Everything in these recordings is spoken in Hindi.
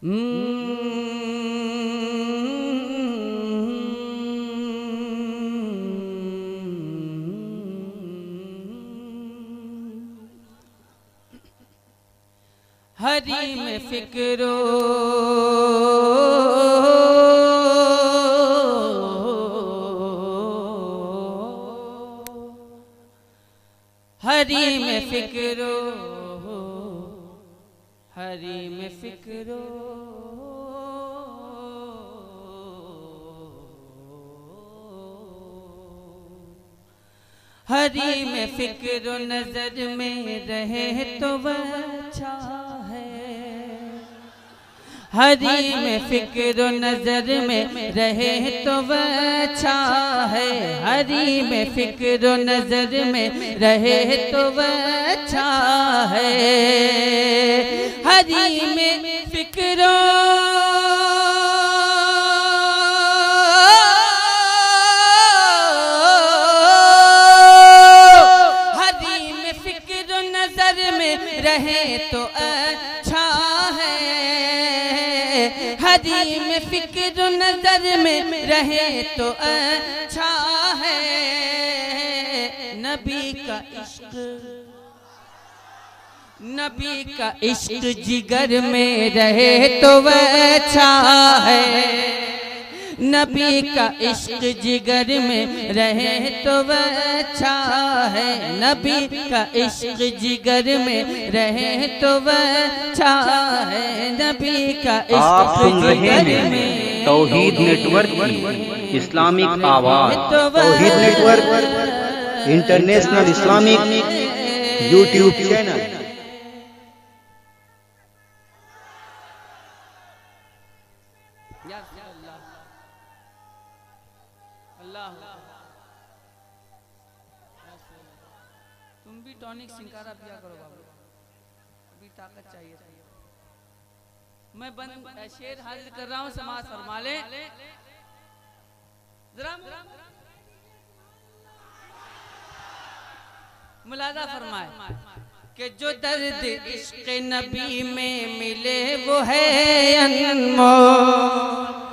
हरी में फिक्रो हरी में फिक्रो हरी में फिक्रो हरी में फिक्रो नजर में रहे तो वह अच्छा है। हरी में फिक्रो नजर में रहे तो वह अच्छा है। हरी में फिक्रो नजर में रहे तो वह अच्छा है। हरी में फिक्रो रहे तो अच्छा है। हरी में फिक्र नजर में रहे तो अच्छा है। नबी का इश्क जिगर में रहे तो वह अच्छा है। नबी का इश्क जिगर में रहे तो वह अच्छा है। नबी का इश्क जिगर में रहे तो वह अच्छा है। नबी का इश्क जिगर में तौहीद नेटवर्क की इस्लामिक आवाज़, Tauheed network international Islamic YouTube channel. तुम भी टॉनिक सिंकारा पिया करो बाबू, अभी ताकत चाहिए। मैं शेर हाजिर कर रहा हूँ, समाज फरमा ले जरा मुलाजा फरमाए कि जो दर्द इश्क नबी में मिले वो है अनमोल।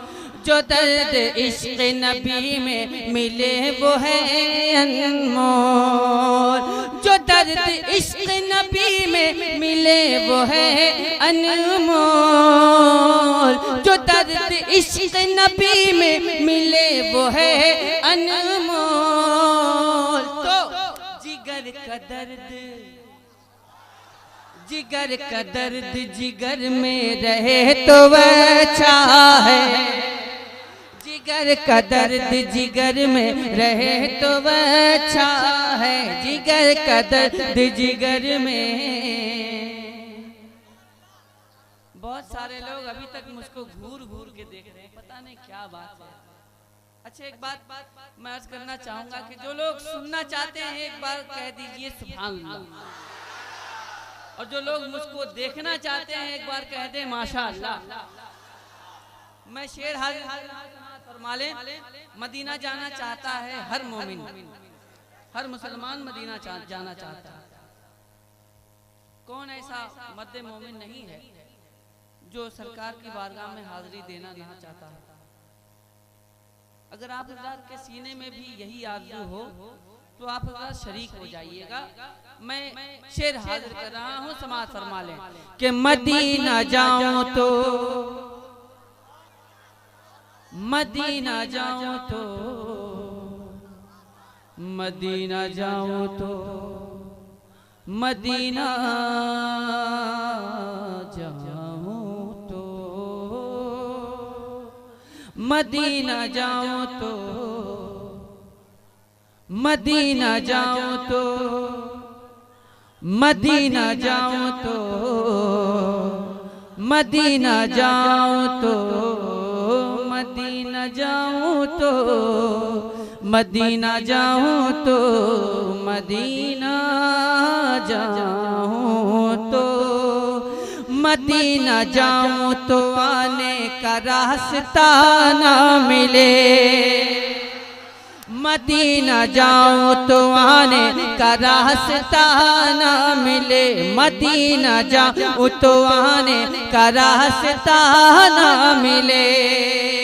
जो दर्द इश्क नबी में मिले वो है अनमोल। जो दर्द इश्क नबी में मिले वो है अनमोल। जो दर्द इश्क नबी में मिले वो है अनमोल। तो जिगर का दर्द जिगर में रहे तो वह अच्छा है। जिगर का दर्द जिगर में रहे तो वह अच्छा है। जिगर का दर्द जिगर में। बहुत सारे लोग अभी तक मुझको घूर घूर के देख रहे हैं, पता नहीं क्या बात है। अच्छा, एक बात मैं अर्ज करना चाहूंगा कि जो लोग सुनना चाहते हैं एक बार कह दीजिए सुभान अल्लाह, और जो लोग मुझको देखना चाहते हैं एक बार कह दे माशा अल्लाह। मैं शेर हाजिर फरमा ले, मदीना जाना चाहता है हर मोमिन, हर मुसलमान मदीना जाना चाहता है। कौन ऐसा मद्दे मोमिन नहीं है जो सरकार की बारगाह में हाजिरी देना नहीं चाहता है। अगर आप के सीने में भी यही आरज़ू हो तो आप शरीक हो जाइएगा। मैं शेर हाजिर कर रहा हूँ, समाज फरमा लें कि मदीना जाऊं तो मदीना जाऊं तो मदीना जाऊं तो मदीना जाऊं तो मदीना जाऊं तो मदीना जाऊं तो मदीना जाऊं तो मदीना जाऊं तो मदीना जाऊं तो मदीना जाऊं तो मदीना जाऊं तो मदीना जाऊं तो आने का रास्ता ना मिले। मदीना जाऊं तो आने का रास्ता ना मिले, मदीना जाऊं तो आने का रास्ता ना मिले।